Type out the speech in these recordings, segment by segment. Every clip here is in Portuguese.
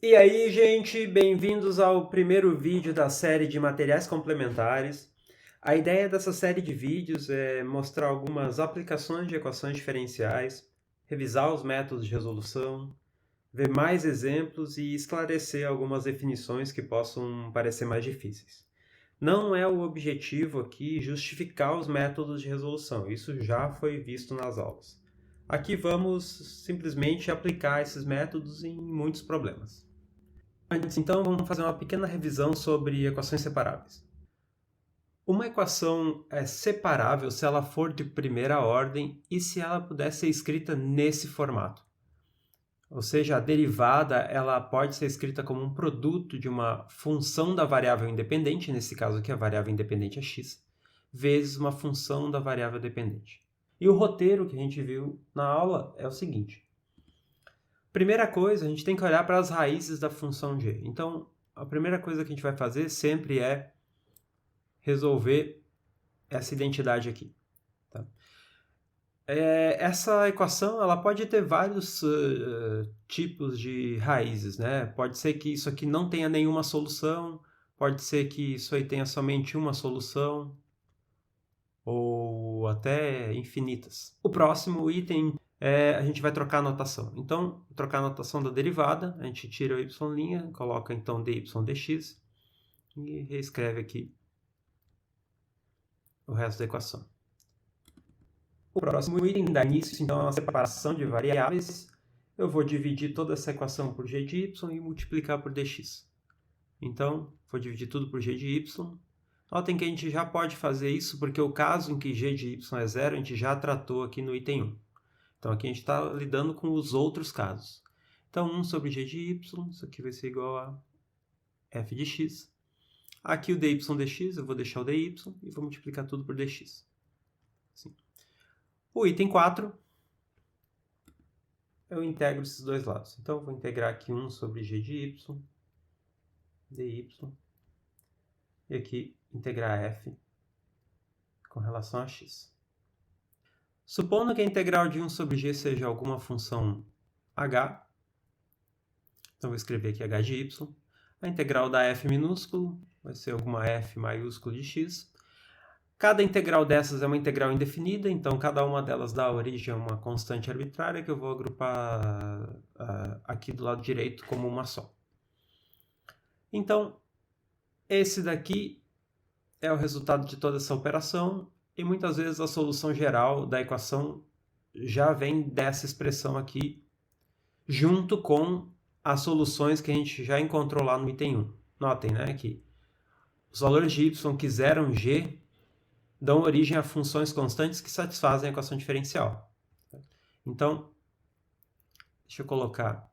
E aí, gente, bem-vindos ao primeiro vídeo da série de materiais complementares. A ideia dessa série de vídeos é mostrar algumas aplicações de equações diferenciais, revisar os métodos de resolução, ver mais exemplos e esclarecer algumas definições que possam parecer mais difíceis. Não é o objetivo aqui justificar os métodos de resolução, isso já foi visto nas aulas. Aqui vamos simplesmente aplicar esses métodos em muitos problemas. Antes, então, vamos fazer uma pequena revisão sobre equações separáveis. Uma equação é separável se ela for de primeira ordem e se ela puder ser escrita nesse formato. Ou seja, a derivada ela pode ser escrita como um produto de uma função da variável independente, nesse caso aqui a variável independente é x, vezes uma função da variável dependente. E o roteiro que a gente viu na aula é o seguinte. Primeira coisa, a gente tem que olhar para as raízes da função g. Então, a primeira coisa que a gente vai fazer sempre é resolver essa identidade aqui. Tá? Essa equação ela pode ter vários tipos de raízes, né? Pode ser que isso aqui não tenha nenhuma solução, pode ser que isso aí tenha somente uma solução, ou até infinitas. O próximo item a gente vai trocar a notação. Então, trocar a notação da derivada, a gente tira o y', coloca então dy dx e reescreve aqui o resto da equação. O próximo item dá início então à separação de variáveis. Eu vou dividir toda essa equação por g de y e multiplicar por dx. Então, vou dividir tudo por g de y. Notem que a gente já pode fazer isso porque o caso em que g de y é zero, a gente já tratou aqui no item 1. Então, aqui a gente está lidando com os outros casos. Então, 1 sobre g de y, isso aqui vai ser igual a f de x. Aqui o dy dx, eu vou deixar o dy e vou multiplicar tudo por dx. Assim. O item 4, eu integro esses dois lados. Então, eu vou integrar aqui 1 sobre g de y, dy, e aqui integrar f com relação a x. Supondo que a integral de 1 sobre g seja alguma função h, então vou escrever aqui h de y, a integral da f minúsculo vai ser alguma f maiúsculo de x. Cada integral dessas é uma integral indefinida, então cada uma delas dá origem a uma constante arbitrária que eu vou agrupar aqui do lado direito como uma só. Então, esse daqui é o resultado de toda essa operação e muitas vezes a solução geral da equação já vem dessa expressão aqui, junto com as soluções que a gente já encontrou lá no item 1. Notem, né, que os valores de y que zeram g dão origem a funções constantes que satisfazem a equação diferencial. Então, deixa eu colocar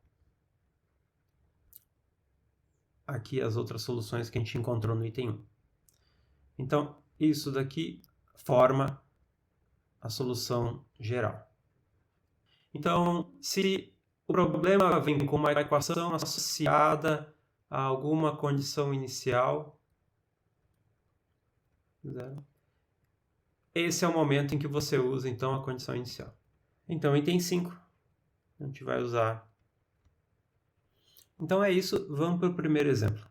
aqui as outras soluções que a gente encontrou no item 1. Então, isso daqui forma a solução geral. Então, se o problema vem com uma equação associada a alguma condição inicial, esse é o momento em que você usa, então, a condição inicial. Então, item 5, a gente vai usar. Então, é isso. Vamos para o primeiro exemplo.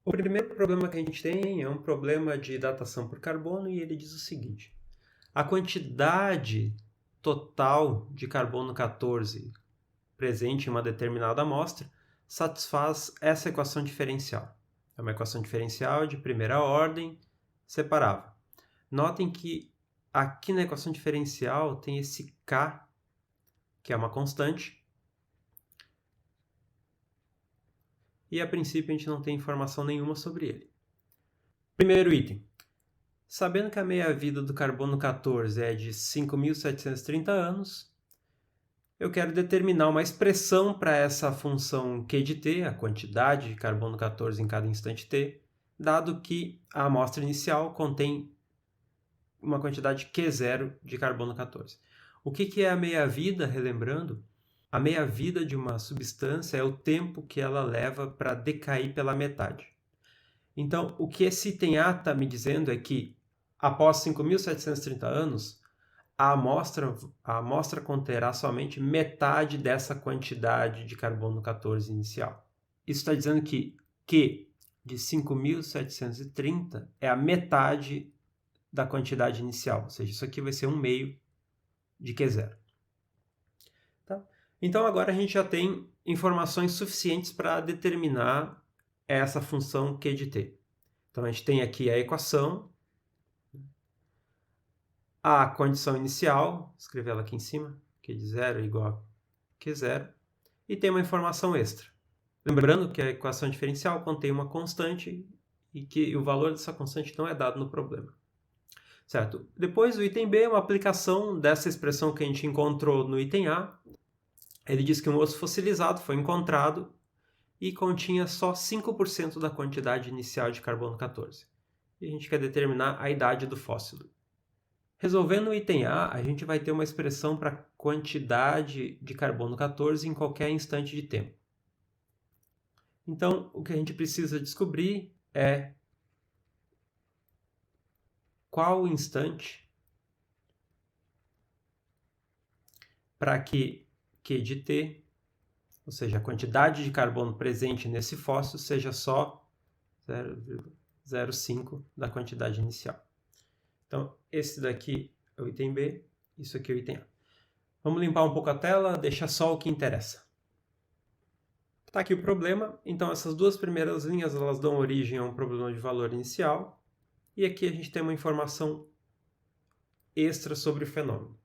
O primeiro problema que a gente tem é um problema de datação por carbono e ele diz o seguinte. A quantidade total de carbono 14 presente em uma determinada amostra satisfaz essa equação diferencial. É uma equação diferencial de primeira ordem, separável. Notem que aqui na equação diferencial tem esse K, que é uma constante, e a princípio a gente não tem informação nenhuma sobre ele. Primeiro item. Sabendo que a meia-vida do carbono 14 é de 5.730 anos, eu quero determinar uma expressão para essa função Q de t, a quantidade de carbono 14 em cada instante t, dado que a amostra inicial contém uma quantidade Q0 de carbono 14. O que é a meia-vida, relembrando? A meia-vida de uma substância é o tempo que ela leva para decair pela metade. Então, o que esse item A está me dizendo é que, após 5.730 anos, a amostra conterá somente metade dessa quantidade de carbono 14 inicial. Isso está dizendo que Q de 5.730 é a metade da quantidade inicial, ou seja, isso aqui vai ser 1/2 de Q0. Tá? Então agora a gente já tem informações suficientes para determinar essa função Q de t. Então a gente tem aqui a equação, a condição inicial, vou escrever ela aqui em cima, Q de 0 é igual a Q0, e tem uma informação extra. Lembrando que a equação diferencial contém uma constante e que o valor dessa constante não é dado no problema. Certo? Depois o item B é uma aplicação dessa expressão que a gente encontrou no item A. Ele diz que um osso fossilizado foi encontrado e continha só 5% da quantidade inicial de carbono 14. E a gente quer determinar a idade do fóssil. Resolvendo o item A, a gente vai ter uma expressão para quantidade de carbono 14 em qualquer instante de tempo. Então, o que a gente precisa descobrir é qual instante para que Q de t, ou seja, a quantidade de carbono presente nesse fóssil, seja só 0,05 da quantidade inicial. Então, esse daqui é o item B, isso aqui é o item A. Vamos limpar um pouco a tela, deixar só o que interessa. Está aqui o problema, então essas duas primeiras linhas elas dão origem a um problema de valor inicial, e aqui a gente tem uma informação extra sobre o fenômeno.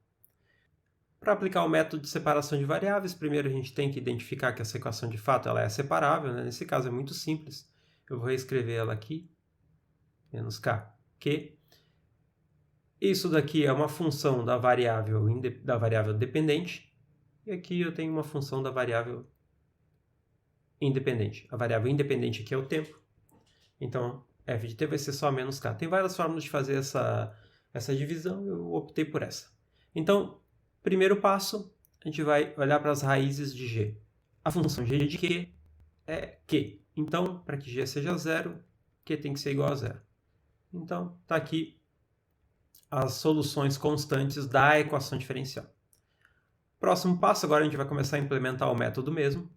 Para aplicar o método de separação de variáveis, primeiro a gente tem que identificar que essa equação de fato ela é separável, né? Nesse caso é muito simples, eu vou reescrever ela aqui, menos k, q. Isso daqui é uma função da variável dependente, e aqui eu tenho uma função da variável independente. A variável independente aqui é o tempo, então f de t vai ser só menos k. Tem várias formas de fazer essa divisão, eu optei por essa. Então, primeiro passo, a gente vai olhar para as raízes de g. A função g de q é q. Então, para que g seja zero, q tem que ser igual a zero. Então, está aqui as soluções constantes da equação diferencial. Próximo passo, agora a gente vai começar a implementar o método mesmo.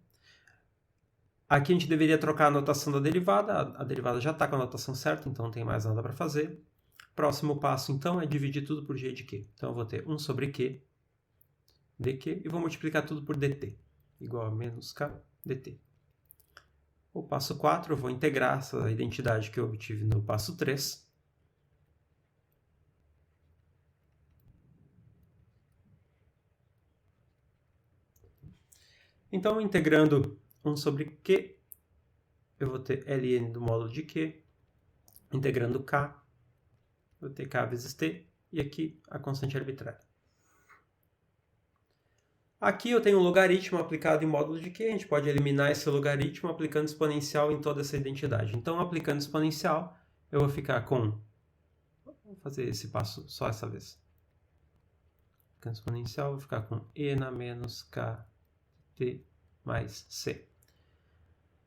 Aqui a gente deveria trocar a notação da derivada. A derivada já está com a notação certa, então não tem mais nada para fazer. Próximo passo, então, é dividir tudo por g de q. Então, eu vou ter 1 sobre q dq e vou multiplicar tudo por dt, igual a menos k dt. O passo 4, eu vou integrar essa identidade que eu obtive no passo 3. Então, integrando 1 sobre q, eu vou ter ln do módulo de q, integrando k, vou ter k vezes t, e aqui a constante arbitrária. Aqui eu tenho um logaritmo aplicado em módulo de q, a gente pode eliminar esse logaritmo aplicando exponencial em toda essa identidade. Então, aplicando exponencial, eu vou ficar com... Vou fazer esse passo só essa vez. Aplicando exponencial, eu vou ficar com e na menos k t mais c.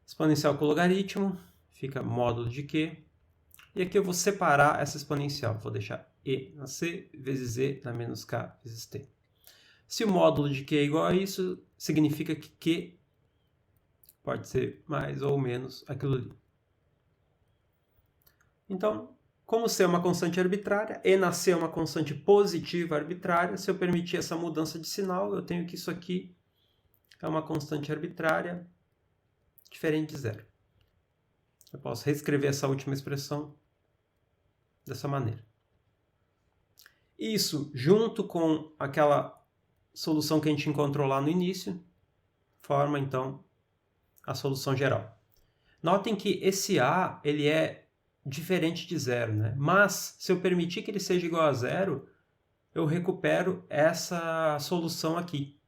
Exponencial com logaritmo, fica módulo de q. E aqui eu vou separar essa exponencial. Vou deixar e na c vezes e na menos k vezes t. Se o módulo de q é igual a isso, significa que q pode ser mais ou menos aquilo ali. Então, como c é uma constante arbitrária, e na c é uma constante positiva arbitrária, se eu permitir essa mudança de sinal, eu tenho que isso aqui é uma constante arbitrária diferente de zero. Eu posso reescrever essa última expressão dessa maneira. Isso, junto com aquela solução que a gente encontrou lá no início, forma, então, a solução geral. Notem que esse A ele é diferente de zero, né? Mas, se eu permitir que ele seja igual a zero, eu recupero essa solução aqui.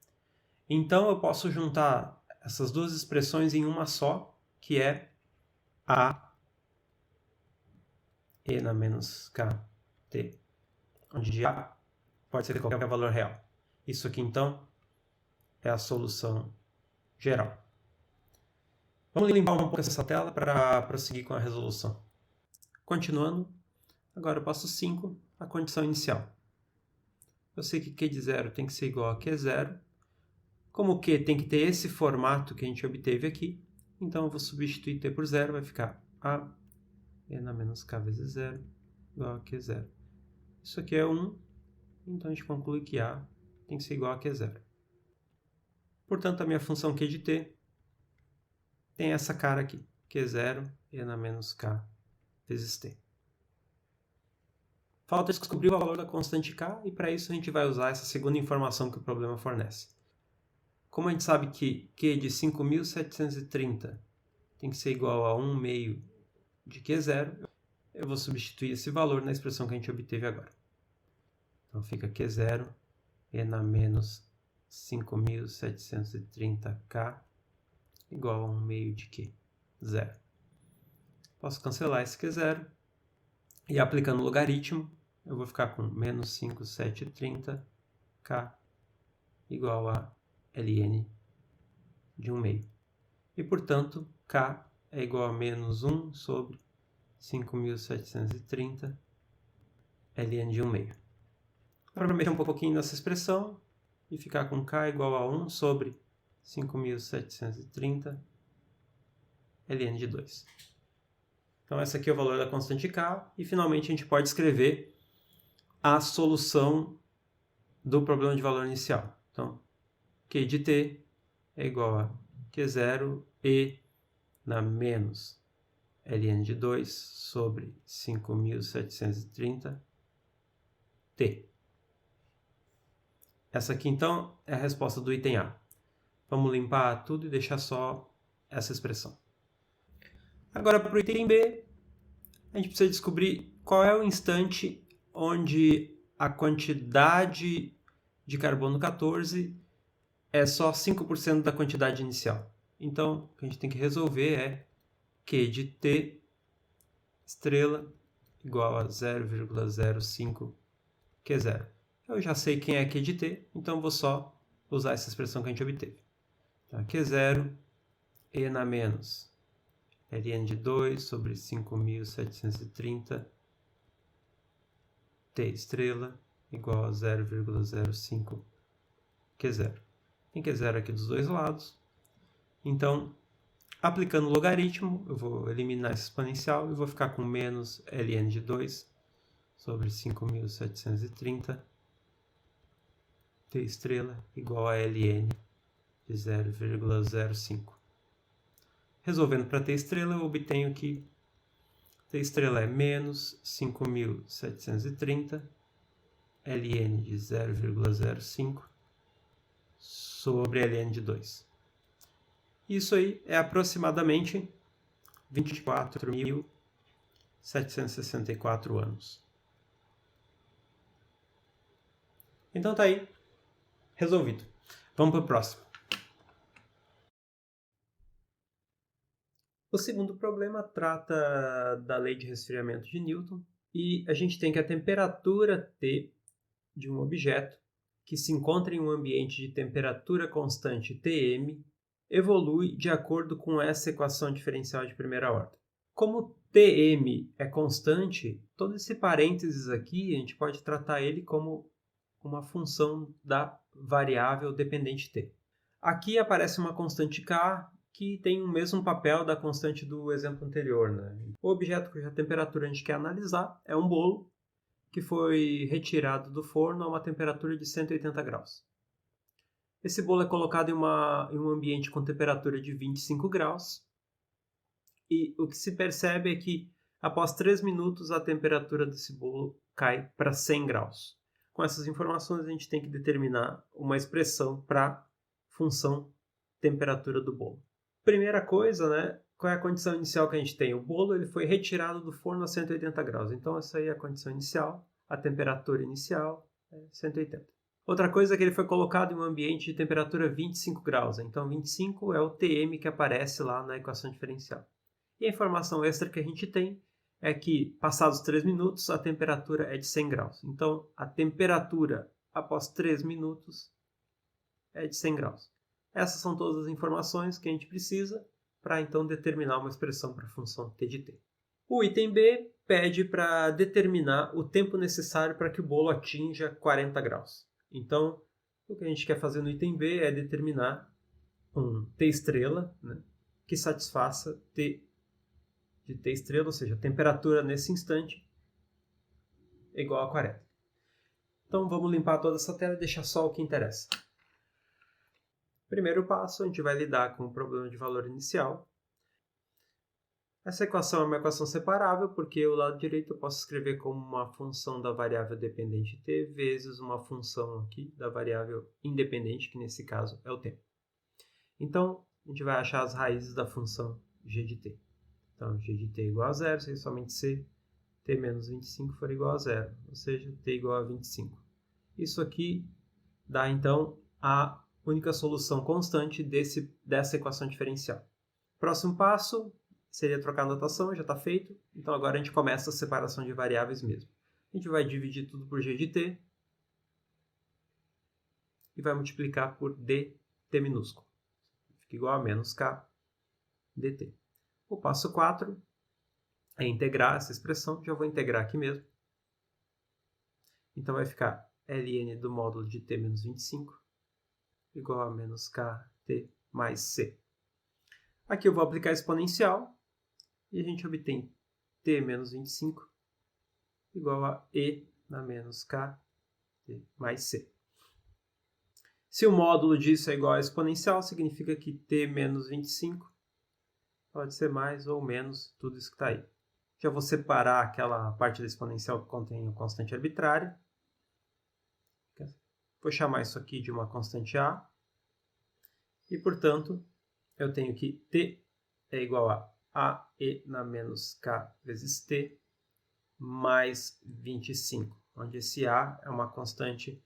Então, eu posso juntar essas duas expressões em uma só, que é A e na menos k t, onde A pode ser qualquer valor real. Isso aqui, então, é a solução geral. Vamos limpar um pouco essa tela para prosseguir com a resolução. Continuando, agora o passo 5, a condição inicial. Eu sei que Q de 0 tem que ser igual a Q0. Como Q tem que ter esse formato que a gente obteve aqui, então eu vou substituir T por 0, vai ficar A e na menos K vezes 0 igual a Q0. Isso aqui é 1, então a gente conclui que A tem que ser igual a Q0. Portanto, a minha função Q de T tem essa cara aqui, Q0 e na menos K vezes T. Falta descobrir o valor da constante K, e para isso a gente vai usar essa segunda informação que o problema fornece. Como a gente sabe que Q de 5.730 tem que ser igual a 1 meio de Q0, eu vou substituir esse valor na expressão que a gente obteve agora. Então fica Q0 e na menos 5.730K igual a 1 meio de Q, 0. Posso cancelar esse Q0 e aplicando o logaritmo, eu vou ficar com menos 5.730K igual a ln de 1 meio. E, portanto, K é igual a menos 1 sobre 5.730 ln de 1 meio. Para mexer um pouquinho nessa expressão e ficar com K igual a 1 sobre 5.730 ln de 2. Então, esse aqui é o valor da constante K, e finalmente a gente pode escrever a solução do problema de valor inicial. Então, Q de T é igual a Q0 e na menos ln de 2 sobre 5.730 T. Essa aqui, então, é a resposta do item A. Vamos limpar tudo e deixar só essa expressão. Agora, para o item B, a gente precisa descobrir qual é o instante onde a quantidade de carbono 14 é só 5% da quantidade inicial. Então, o que a gente tem que resolver é Q de T estrela igual a 0,05 Q0. Eu já sei quem é Q de T, então vou só usar essa expressão que a gente obteve. Então, Q0 e na menos ln de 2 sobre 5.730 T estrela igual a 0,05 Q0. Tem Q0 aqui dos dois lados. Então, aplicando o logaritmo, eu vou eliminar esse exponencial e vou ficar com menos ln de 2 sobre 5.730 T estrela igual a ln de 0,05. Resolvendo para T estrela, eu obtenho que T estrela é menos 5.730 ln de 0,05 sobre ln de 2. Isso aí é aproximadamente 24.764 anos. Então tá aí, resolvido. Vamos para o próximo. O segundo problema trata da lei de resfriamento de Newton, e a gente tem que a temperatura T de um objeto que se encontra em um ambiente de temperatura constante Tm evolui de acordo com essa equação diferencial de primeira ordem. Como Tm é constante, todo esse parênteses aqui a gente pode tratar ele como uma função da variável dependente T. Aqui aparece uma constante K que tem o mesmo papel da constante do exemplo anterior, né? O objeto cuja temperatura a gente quer analisar é um bolo que foi retirado do forno a uma temperatura de 180 graus. Esse bolo é colocado em um ambiente com temperatura de 25 graus, e o que se percebe é que após 3 minutos a temperatura desse bolo cai para 100 graus. Com essas informações a gente tem que determinar uma expressão para a função temperatura do bolo. Primeira coisa, né? Qual é a condição inicial que a gente tem? O bolo ele foi retirado do forno a 180 graus. Então, essa aí é a condição inicial. A temperatura inicial é 180. Outra coisa é que ele foi colocado em um ambiente de temperatura 25 graus. Então, 25 é o Tm que aparece lá na equação diferencial. E a informação extra que a gente tem é que, passados 3 minutos, a temperatura é de 100 graus. Então, a temperatura após 3 minutos é de 100 graus. Essas são todas as informações que a gente precisa para, então, determinar uma expressão para a função t de t. O item B pede para determinar o tempo necessário para que o bolo atinja 40 graus. Então, o que a gente quer fazer no item B é determinar um T estrela, né, que satisfaça T de T estrela, ou seja, a temperatura nesse instante é igual a 40. Então vamos limpar toda essa tela e deixar só o que interessa. Primeiro passo, a gente vai lidar com o problema de valor inicial. Essa equação é uma equação separável, porque o lado direito eu posso escrever como uma função da variável dependente t vezes uma função aqui da variável independente, que nesse caso é o tempo. Então, a gente vai achar as raízes da função g de t. Então, g de t é igual a zero, se somente se t menos 25 for igual a zero, ou seja, t igual a 25. Isso aqui dá, então, a única solução constante dessa equação diferencial. Próximo passo seria trocar a notação, já está feito. Então, agora a gente começa a separação de variáveis mesmo. A gente vai dividir tudo por g de t e vai multiplicar por dt minúsculo. Fica igual a menos k dt. O passo 4 é integrar essa expressão. Já vou integrar aqui mesmo. Então, vai ficar ln do módulo de t menos 25 igual a menos kt mais c. Aqui eu vou aplicar a exponencial e a gente obtém t menos 25 igual a e na menos kt mais c. Se o módulo disso é igual a exponencial, significa que t menos 25 pode ser mais ou menos tudo isso que está aí. Já vou separar aquela parte da exponencial que contém a constante arbitrária. Vou chamar isso aqui de uma constante a. E, portanto, eu tenho que t é igual a e na menos k vezes t mais 25, onde esse a é uma constante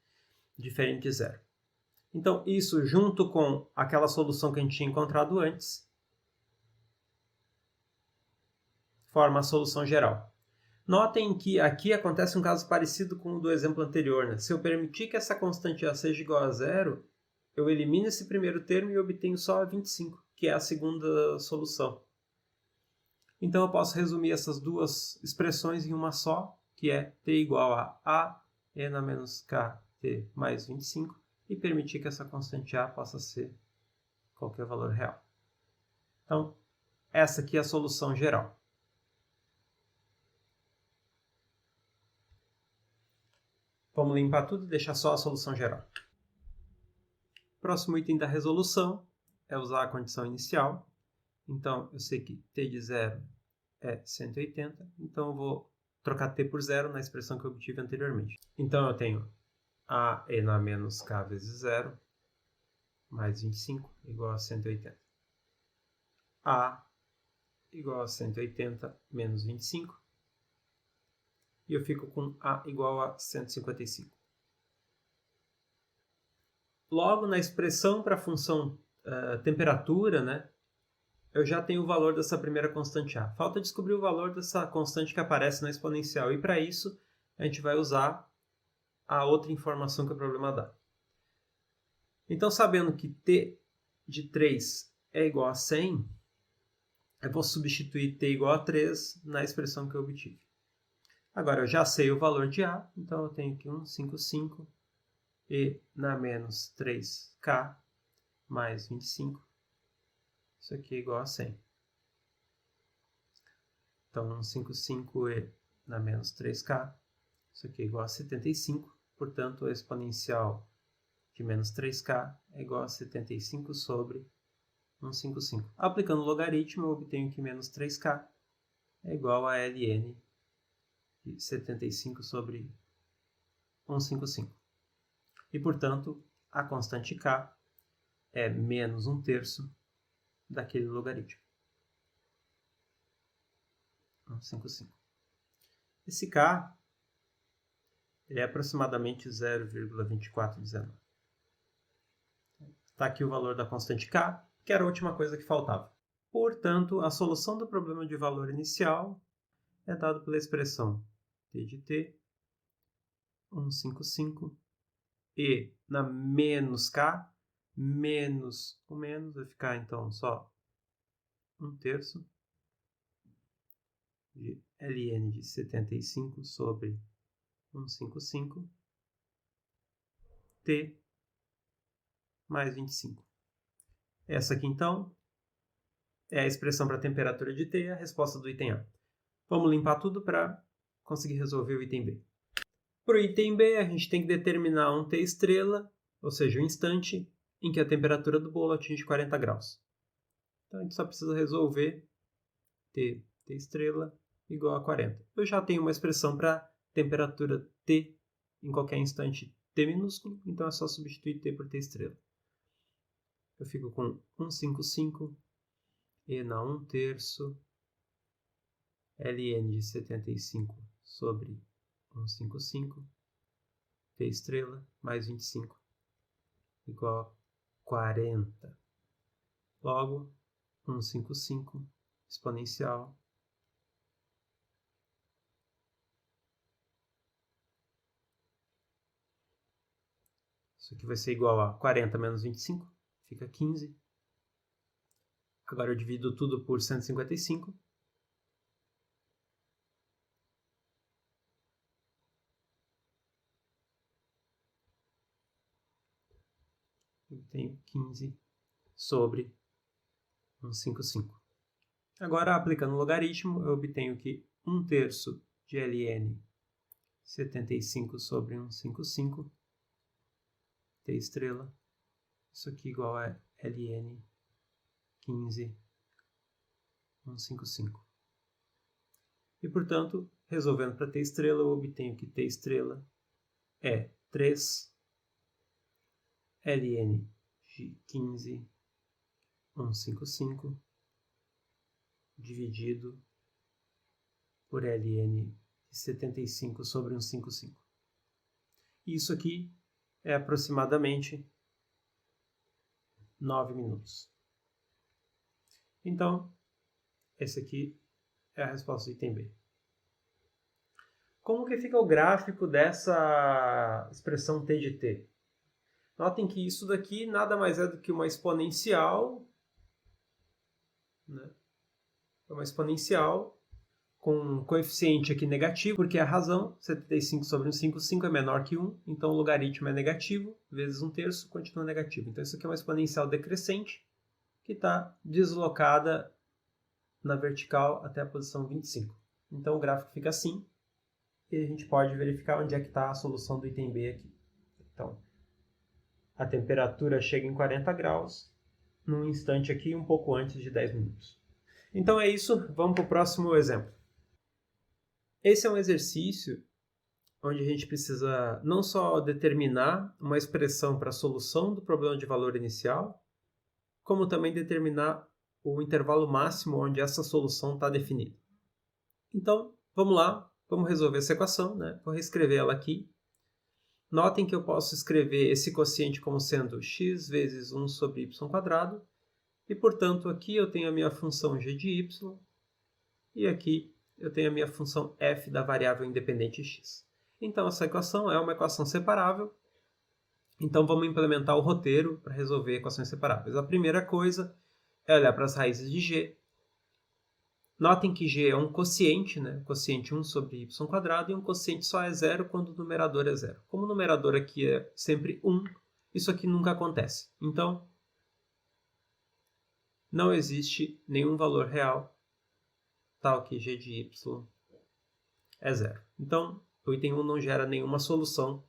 diferente de zero. Então, isso junto com aquela solução que a gente tinha encontrado antes, forma a solução geral. Notem que aqui acontece um caso parecido com o do exemplo anterior, né? Se eu permitir que essa constante a seja igual a zero, eu elimino esse primeiro termo e obtenho só a 25, que é a segunda solução. Então eu posso resumir essas duas expressões em uma só, que é t igual a e na menos k t mais 25, e permitir que essa constante a possa ser qualquer valor real. Então, essa aqui é a solução geral. Vamos limpar tudo e deixar só a solução geral. Próximo item da resolução é usar a condição inicial. Então, eu sei que t de zero é 180, então eu vou trocar t por zero na expressão que eu obtive anteriormente. Então, eu tenho a e na menos k vezes zero mais 25 igual a 180. A igual a 180 menos 25. E eu fico com a igual a 155. Logo, na expressão para a função temperatura, né, eu já tenho o valor dessa primeira constante a. Falta descobrir o valor dessa constante que aparece na exponencial. E para isso, a gente vai usar a outra informação que o problema dá. Então, sabendo que t de 3 é igual a 100, eu vou substituir t igual a 3 na expressão que eu obtive. Agora, eu já sei o valor de a, então eu tenho aqui 155 e na menos 3k mais 25. Isso aqui é igual a 100. Então, 155e na menos 3k, isso aqui é igual a 75. Portanto, a exponencial de menos 3k é igual a 75 sobre 155. Aplicando o logaritmo, eu obtenho que menos 3k é igual a ln de 75 sobre 155. E, portanto, a constante k é menos 1/3 daquele logaritmo. 155. Esse k ele é aproximadamente 0,2419. Está aqui o valor da constante k, que era a última coisa que faltava. Portanto, a solução do problema de valor inicial é dada pela expressão t de t, 155, e na menos k, menos com menos, vai ficar então só 1/3 de ln de 75 sobre 155 t mais 25. Essa aqui, então, é a expressão para a temperatura de T, a resposta do item A. Vamos limpar tudo para conseguir resolver o item B. Para o item B, a gente tem que determinar um T estrela, ou seja, um instante em que a temperatura do bolo atinge 40 graus. Então, a gente só precisa resolver T estrela igual a 40. Eu já tenho uma expressão para temperatura T em qualquer instante T minúsculo, então é só substituir T por T estrela. Eu fico com 155 e na 1/3 ln de 75 sobre 155 T estrela mais 25 igual a 40. Logo, 155 exponencial isso aqui vai ser igual a 40 menos 25, fica 15. Agora eu divido tudo por 155. Eu tenho 15 sobre 155. Agora, aplicando o logaritmo, eu obtenho que 1/3 de ln 75 sobre 155 T estrela, isso aqui igual a ln 15 155. E, portanto, resolvendo para T estrela, eu obtenho que T estrela é 3 ln de 15 155 dividido por ln de 75 sobre 155. Isso aqui é aproximadamente 9 minutos. Então, esse aqui é a resposta do item B. Como que fica o gráfico dessa expressão T de T? Notem que isso daqui nada mais é do que uma exponencial, né? É uma exponencial com um coeficiente aqui negativo, porque a razão, 75 sobre 155 é menor que 1, então o logaritmo é negativo, vezes 1/3 continua negativo. Então isso aqui é uma exponencial decrescente, que está deslocada na vertical até a posição 25. Então o gráfico fica assim, e a gente pode verificar onde é que está a solução do item B aqui. Então, a temperatura chega em 40 graus, num instante aqui, um pouco antes de 10 minutos. Então é isso, vamos para o próximo exemplo. Esse é um exercício onde a gente precisa não só determinar uma expressão para a solução do problema de valor inicial, como também determinar o intervalo máximo onde essa solução está definida. Então, vamos lá, vamos resolver essa equação, né? Vou reescrever ela aqui. Notem que eu posso escrever esse quociente como sendo x vezes 1 sobre y², e, portanto, aqui eu tenho a minha função g de y, e aqui eu tenho a minha função f da variável independente x. Então, essa equação é uma equação separável. Então, vamos implementar o roteiro para resolver equações separáveis. A primeira coisa é olhar para as raízes de g. Notem que g é um quociente, né? Quociente 1 sobre y², e um quociente só é zero quando o numerador é zero. Como o numerador aqui é sempre 1, isso aqui nunca acontece. Então, não existe nenhum valor real tal que g de y é zero. Então, o item 1 não gera nenhuma solução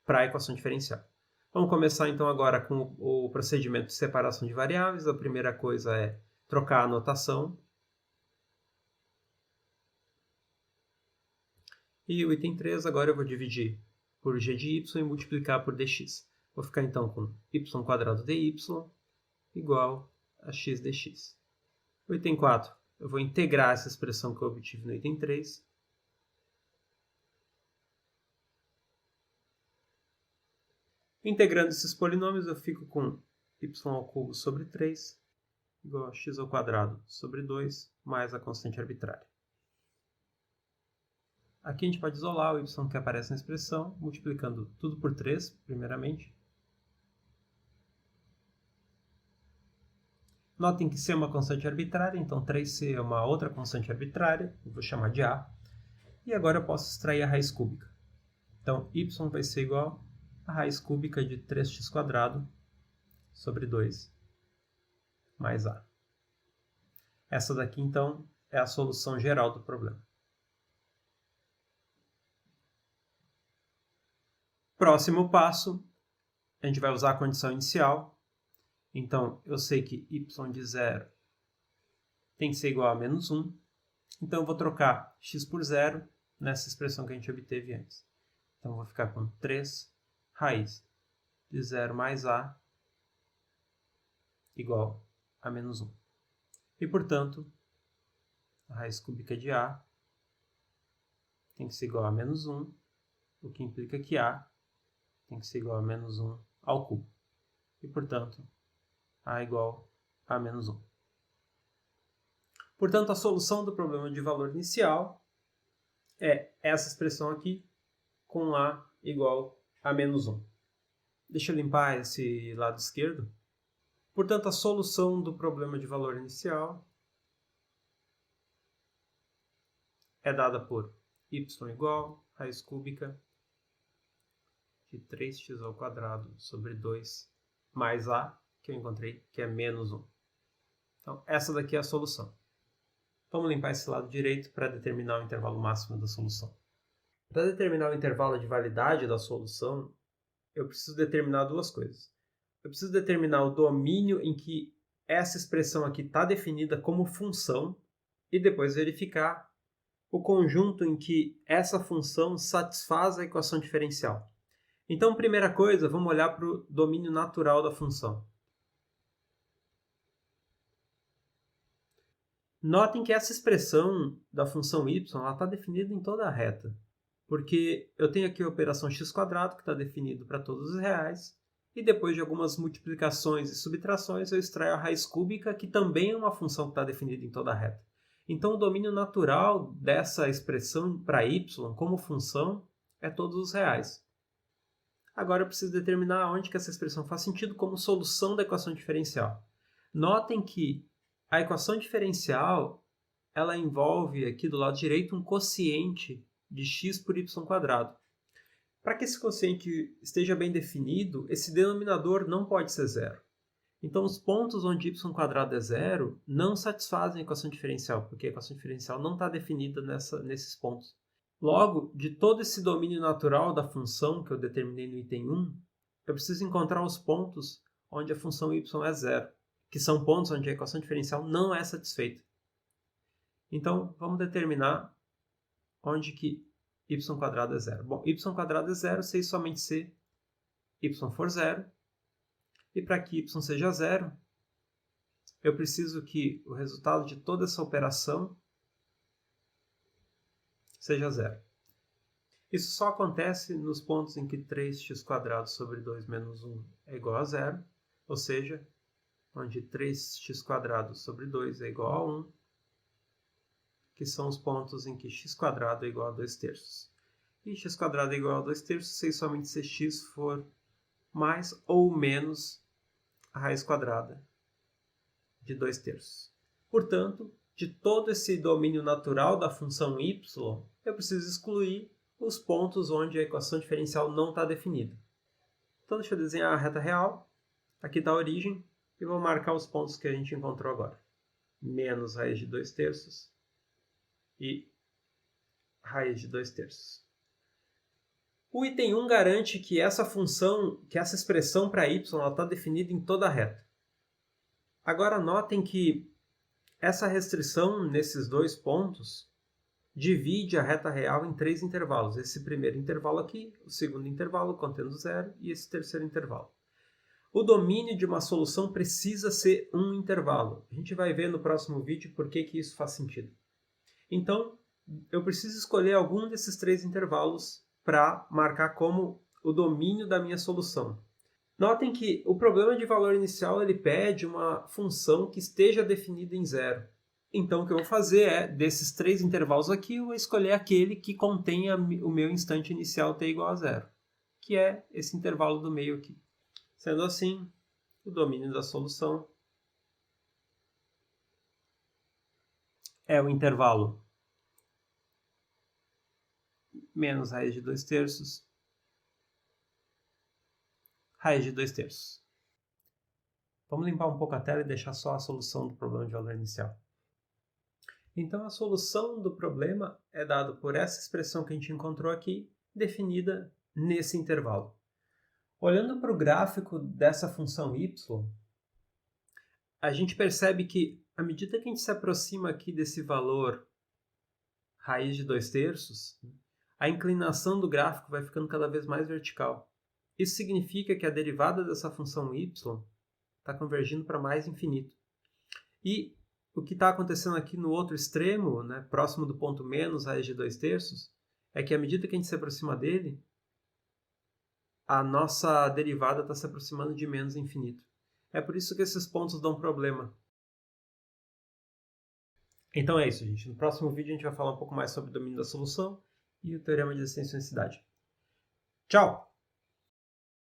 para a equação diferencial. Vamos começar então agora com o procedimento de separação de variáveis. A primeira coisa é trocar a notação. E o item 3 agora eu vou dividir por g de y e multiplicar por dx. Vou ficar então com y² dy igual a x dx. O item 4, eu vou integrar essa expressão que eu obtive no item 3. Integrando esses polinômios, eu fico com y³ sobre 3 igual a x² sobre 2 mais a constante arbitrária. Aqui a gente pode isolar o y que aparece na expressão, multiplicando tudo por 3, primeiramente. Notem que C é uma constante arbitrária, então 3C é uma outra constante arbitrária, eu vou chamar de A. E agora eu posso extrair a raiz cúbica. Então, y vai ser igual a raiz cúbica de 3x² sobre 2 mais A. Essa daqui, então, é a solução geral do problema. Próximo passo, a gente vai usar a condição inicial. Então, eu sei que y de 0 tem que ser igual a menos 1. Então, eu vou trocar x por 0 nessa expressão que a gente obteve antes. Então, eu vou ficar com 3 raiz de 0 mais a igual a menos 1. E, portanto, a raiz cúbica de a tem que ser igual a menos 1, o que implica que a tem que ser igual a menos 1 ao cubo. E, portanto, a igual a menos 1. Portanto, a solução do problema de valor inicial é essa expressão aqui, com a igual a menos 1. Deixa eu limpar esse lado esquerdo. Portanto, a solução do problema de valor inicial é dada por y igual a raiz cúbica de 3x² sobre 2 mais a, que eu encontrei, que é menos 1. Então, essa daqui é a solução. Vamos limpar esse lado direito para determinar o intervalo máximo da solução. Para determinar o intervalo de validade da solução, eu preciso determinar duas coisas. Eu preciso determinar o domínio em que essa expressão aqui está definida como função e depois verificar o conjunto em que essa função satisfaz a equação diferencial. Então, primeira coisa, vamos olhar para o domínio natural da função. Notem que essa expressão da função y está definida em toda a reta, porque eu tenho aqui a operação x² que está definido para todos os reais, e depois de algumas multiplicações e subtrações eu extraio a raiz cúbica, que também é uma função que está definida em toda a reta. Então, o domínio natural dessa expressão para y como função é todos os reais. Agora eu preciso determinar onde que essa expressão faz sentido como solução da equação diferencial. Notem que a equação diferencial ela envolve aqui do lado direito um quociente de x por y². Para que esse quociente esteja bem definido, esse denominador não pode ser zero. Então, os pontos onde y² é zero não satisfazem a equação diferencial, porque a equação diferencial não está definida nesses pontos. Logo, de todo esse domínio natural da função que eu determinei no item 1, eu preciso encontrar os pontos onde a função y é zero, que são pontos onde a equação diferencial não é satisfeita. Então, vamos determinar onde que y² é zero. Bom, y² é zero se somente se y for zero. E para que y seja zero, eu preciso que o resultado de toda essa operação seja zero. Isso só acontece nos pontos em que 3x² sobre 2 menos 1 é igual a zero, ou seja, onde 3x² sobre 2 é igual a 1, que são os pontos em que x² é igual a 2/3. E x² é igual a 2/3 se somente se x for mais ou menos a raiz quadrada de 2/3. Portanto, de todo esse domínio natural da função y, eu preciso excluir os pontos onde a equação diferencial não está definida. Então, deixa eu desenhar a reta real. Aqui está a origem e vou marcar os pontos que a gente encontrou agora. Menos raiz de 2/3 e raiz de 2/3. O item 1 garante que essa função, que essa expressão para y está definida em toda a reta. Agora notem que essa restrição nesses dois pontos divide a reta real em três intervalos. Esse primeiro intervalo aqui, o segundo intervalo contendo zero e esse terceiro intervalo. O domínio de uma solução precisa ser um intervalo. A gente vai ver no próximo vídeo por que isso faz sentido. Então, eu preciso escolher algum desses três intervalos para marcar como o domínio da minha solução. Notem que o problema de valor inicial ele pede uma função que esteja definida em zero. Então, o que eu vou fazer é, desses três intervalos aqui, eu vou escolher aquele que contenha o meu instante inicial t igual a zero, que é esse intervalo do meio aqui. Sendo assim, o domínio da solução é o intervalo menos raiz de 2/3, raiz de 2/3. Vamos limpar um pouco a tela e deixar só a solução do problema de valor inicial. Então, a solução do problema é dada por essa expressão que a gente encontrou aqui, definida nesse intervalo. Olhando para o gráfico dessa função y, a gente percebe que, à medida que a gente se aproxima aqui desse valor raiz de 2/3, a inclinação do gráfico vai ficando cada vez mais vertical. Isso significa que a derivada dessa função y está convergindo para mais infinito. E o que está acontecendo aqui no outro extremo, né, próximo do ponto menos raiz de 2/3, é que à medida que a gente se aproxima dele, a nossa derivada está se aproximando de menos infinito. É por isso que esses pontos dão problema. Então é isso, gente. No próximo vídeo a gente vai falar um pouco mais sobre o domínio da solução e o teorema de extensionicidade. Tchau!